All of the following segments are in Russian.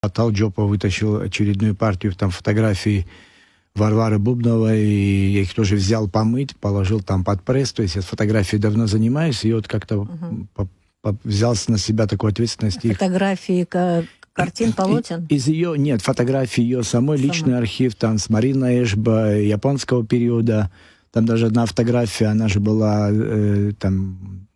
Талджопа вытащил очередную партию там фотографий Варвары Бубновой, и я их тоже взял помыть, положил там под пресс, то есть я с фотографией давно занимаюсь, и вот как-то взял на себя такую ответственность. Фотографии картин, полотен? Из ее, нет, фотографии ее самой, личный архив, там с Мариной Эшба, японского периода, там даже одна фотография, она же была там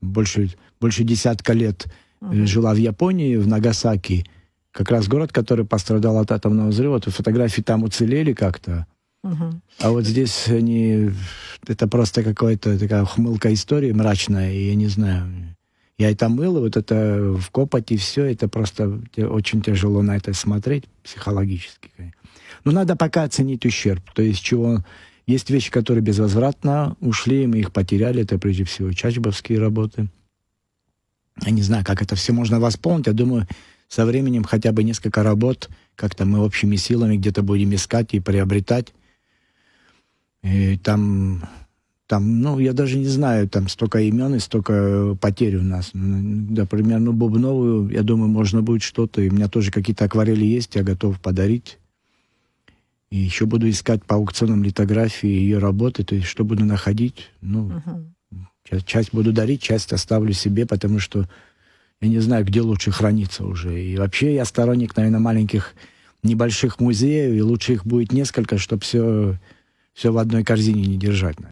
больше десятка лет жила в Японии, в Нагасаки, как раз город, который пострадал от атомного взрыва, то фотографии там уцелели как-то. А вот здесь это просто какая-то такая ухмылка истории мрачная, и я не знаю. Я это мыл, и вот это в копоти, все, это просто очень тяжело на это смотреть психологически. Но надо пока оценить ущерб, то есть чего... Есть вещи, которые безвозвратно ушли, мы их потеряли, это прежде всего чачбовские работы. Я не знаю, как это все можно восполнить, я думаю, со временем хотя бы несколько работ как-то мы общими силами где-то будем искать и приобретать. И там, ну, я даже не знаю, там столько имен и столько потерь у нас. Например, Бубновую, я думаю, можно будет что-то. И у меня тоже какие-то акварели есть, я готов подарить. И еще буду искать по аукционам литографии ее работы, то есть что буду находить. Ну, часть буду дарить, часть оставлю себе, потому что я не знаю, где лучше храниться уже. И вообще я сторонник, наверное, маленьких, небольших музеев, и лучше их будет несколько, чтобы все в одной корзине не держать.